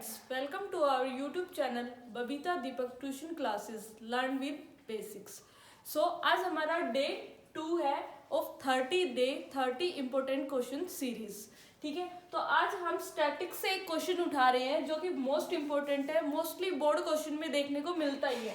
friends, welcome to our YouTube channel Babita Deepak tuition classes learn with basics. So आज हमारा day 2 है of 30 important question series. ठीक है, तो आज हम स्टैटिक्स से एक क्वेश्चन उठा रहे हैं जो कि मोस्ट इम्पोर्टेंट है, मोस्टली बोर्ड क्वेश्चन में देखने को मिलता ही है।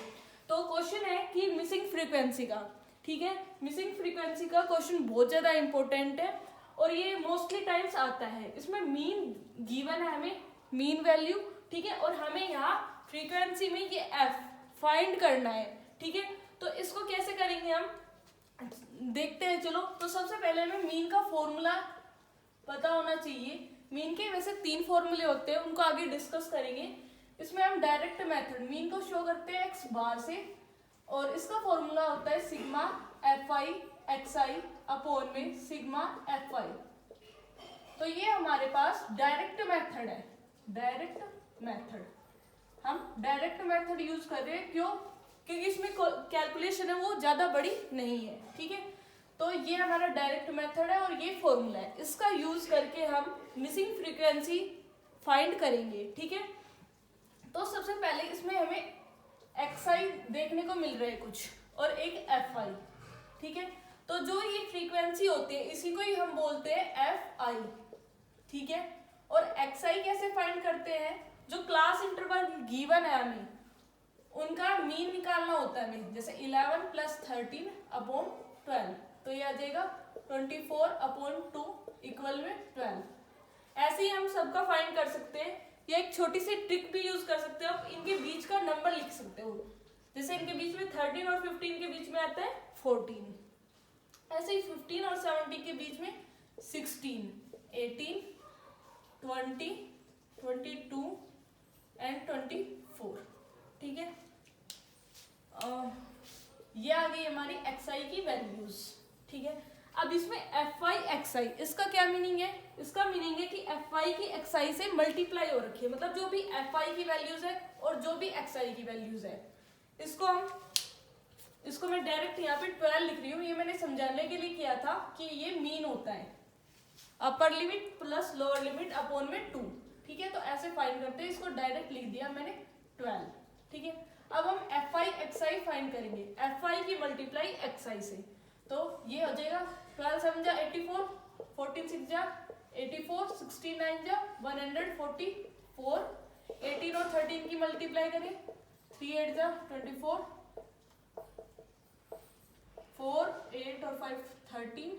तो क्वेश्चन है कि मिसिंग फ्रीक्वेंसी का। ठीक है, मिसिंग फ्रीक्वेंसी का क्वेश्चन बहुत ज़्यादा इम्पोर्टेंट है और ये मोस्टली टाइम्स आता है। इसमें मीन गिवन है, हमें मीन वैल्यू, ठीक है, और हमें यहाँ फ्रीक्वेंसी में ये एफ फाइंड करना है। ठीक है, तो इसको कैसे करेंगे हम देखते हैं। चलो, तो सबसे पहले हमें मीन का फॉर्मूला पता होना चाहिए। मीन के वैसे 3 फॉर्मूले होते हैं, उनको आगे डिस्कस करेंगे। इसमें हम डायरेक्ट मेथड मीन को शो करते हैं एक्स बार से, और इसका फॉर्मूला होता है sigma F I x I upon में सिग्मा एफ आई। तो ये हमारे पास डायरेक्ट मेथड है। डायरेक्ट मेथड, हम डायरेक्ट मेथड यूज कर रहे हैं, क्यों? क्योंकि इसमें कैलकुलेशन है वो ज्यादा बड़ी नहीं है। ठीक है, तो ये हमारा डायरेक्ट मेथड है और ये फॉर्मूला है। इसका यूज करके हम मिसिंग फ्रीक्वेंसी फाइंड करेंगे। ठीक है, तो सबसे पहले इसमें हमें एक्स आई देखने को मिल रहे हैं कुछ और एक एफ आई। ठीक है, तो जो ये फ्रीक्वेंसी होती है इसी को ही हम बोलते हैं एफ आई। ठीक है, और एक्स आई कैसे फाइंड करते हैं? जो क्लास इंटरवल गिवन है हमें उनका मीन निकालना होता है हमें। जैसे 11 + 13 अपॉन 12, तो ये आ जाएगा 24 अपॉन 2 इक्वल में 12। ऐसे ही हम सबका फाइंड कर सकते हैं, या एक छोटी सी ट्रिक भी यूज कर सकते हो। आप इनके बीच का नंबर लिख सकते हो। जैसे इनके बीच में 13 और 15 के बीच में आता है 14। ऐसे ही 15 और 17 के बीच में 16, 18, 20, 22 एंड 24। ठीक है, ये आ गई हमारी एक्स आई की वैल्यूज। ठीक है, अब इसमें एफ आई एक्स आई, इसका क्या मीनिंग है? इसका मीनिंग है कि एफ आई की एक्स आई से मल्टीप्लाई हो रखी है। मतलब जो भी एफ आई की वैल्यूज है और जो भी एक्स आई की वैल्यूज है, इसको मैं डायरेक्ट यहाँ पे 12 लिख रही हूँ। ये मैंने समझाने के लिए किया था कि ये मीन होता है, upper limit plus lower limit upon में 2। ठीक है, तो ऐसे फाइंड करते हैं। इसको डायरेक्ट लिख दिया मैंने 12। ठीक है, अब हम F I x I find करेंगे। एफ आई की मल्टीप्लाई एक्स आई से, तो ये हो जाएगा 12 7 जा 84, 14 6 जा 84, 16 9 जा 144। 18 और 13 की मल्टीप्लाई करें, 3 8 जा 24, 4 8 और 5 13,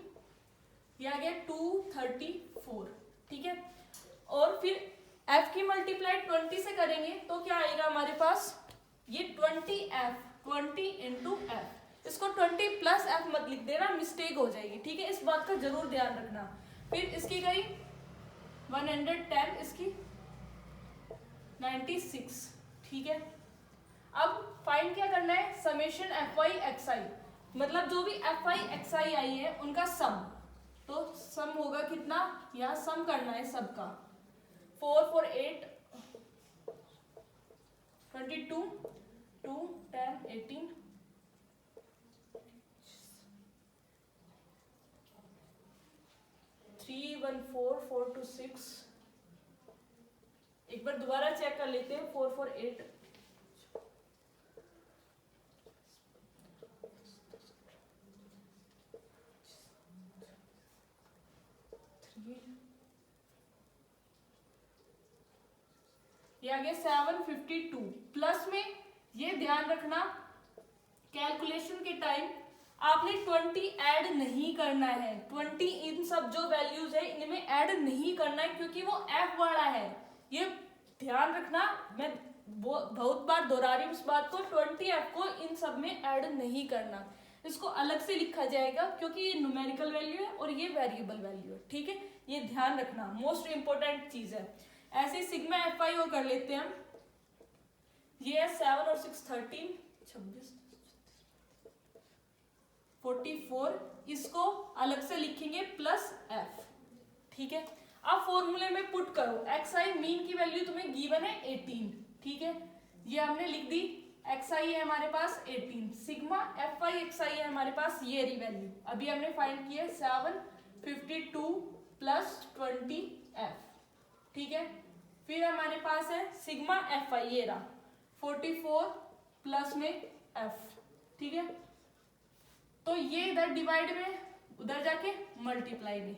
ये आ गया 234। ठीक है, और फिर f की मल्टीप्लाई 20 से करेंगे तो क्या आएगा हमारे पास? ये 20f, 20 इंटू एफ। इसको 20 प्लस f मत लिख देना, मिस्टेक हो जाएगी। ठीक है, इस बात का जरूर ध्यान रखना। फिर इसकी करी 110, इसकी 96। ठीक है, अब फाइंड क्या करना है? समेशन एफ आई एक्स आई, मतलब जो भी एफ आई एक्स आई आई है उनका सम। तो सम होगा कितना? यहाँ सम करना है सबका। 4 4 8 22 2 10 18 3 1 4 4 2 6। एक बार दोबारा चेक कर लेते हैं। 4 4 8 ये आ गया 752। प्लस में ये ध्यान रखना, कैलकुलेशन के टाइम आपने 20 ऐड नहीं करना है। 20 इन सब जो वैल्यूज है इनमें ऐड नहीं करना है, क्योंकि वो एफ वाला है। ये ध्यान रखना, मैं बहुत बार दोहरा रही हूँ इस बात को। 20 एफ को इन सब में ऐड नहीं करना, इसको अलग से लिखा जाएगा, क्योंकि ये न्यूमेरिकल वैल्यू है और ये वेरिएबल वैल्यू है। ठीक है, ये ध्यान रखना, मोस्ट इंपोर्टेंट चीज है। ऐसे सिग्मा एफ आई कर लेते हैं हम। ये है 7 और 6 13 26 44। इसको अलग से लिखेंगे प्लस एफ। ठीक है, अब फॉर्मूले में पुट करो। एक्स आई मीन की वैल्यू तुम्हें गिवन है 18। ठीक है, ये हमने लिख दी। एक्स आई है हमारे पास 18, सिग्मा एफ आई एक्स आई है हमारे पास ये रही वैल्यू। अभी हमने फाइंड किया 752 + 20 एफ। ठीक है, फिर हमारे पास है सिग्मा एफ आई, ये रहा 44 प्लस में एफ, ठीक है। तो ये इधर डिवाइड में, उधर जाके मल्टीप्लाई में,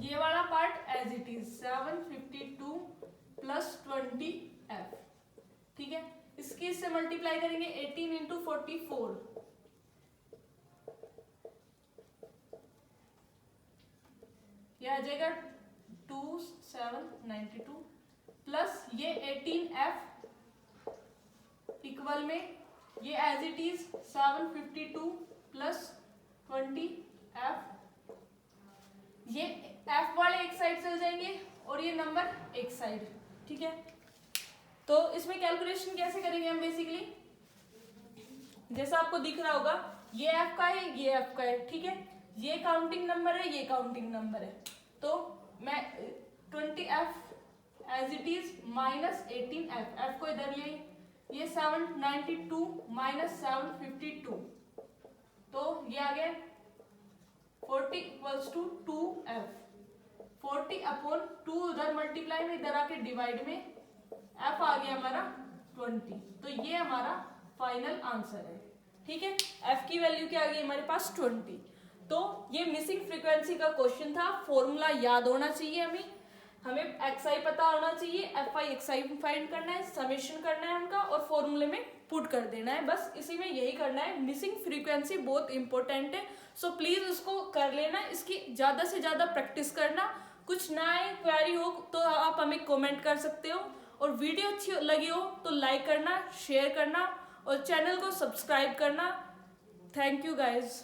ये वाला part as it is 752 plus 20 f, ठीक है। इसकी इससे मल्टीप्लाई करेंगे 18 इंटू 44, ये आ जाएगा 2792 प्लस ये 18f इक्वल में ये as it is 752 plus 20f, ये f वाले एक साइड चल जाएंगे और ये नंबर एक साइड, ठीक है। तो इसमें कैलकुलेशन कैसे करेंगे हम, बेसिकली जैसा आपको दिख रहा होगा ये f का है, ये f का है, ठीक है। ये काउंटिंग नंबर है, ये काउंटिंग नंबर है, तो मैं 20f as it is minus 18f, f को इधर ये 792 माइनस 752, तो ये आ गया 40 इक्वल्स टू 2f, 40 अपॉन 2 उधर मल्टीप्लाई में, इधर आके डिवाइड में, f आ गया हमारा 20, तो ये हमारा फाइनल आंसर है, ठीक है। f की वैल्यू क्या आ गई हमारे पास 20। तो ये मिसिंग फ्रीक्वेंसी का क्वेश्चन था, फॉर्मूला याद होना चाहिए हमें xi पता होना चाहिए, fi xi फाइंड करना है, समेशन करना है उनका और फॉर्मूले में पुट कर देना है, बस इसी में यही करना है। मिसिंग फ्रीक्वेंसी बहुत इंपॉर्टेंट है, सो प्लीज उसको कर लेना, इसकी ज्यादा से ज्यादा प्रैक्टिस करना। कुछ नए क्वेरी हो तो आप हमें कमेंट कर सकते हो, और वीडियो अच्छी लगी हो तो लाइक करना, शेयर करना और चैनल को सब्सक्राइब करना। Thank you guys.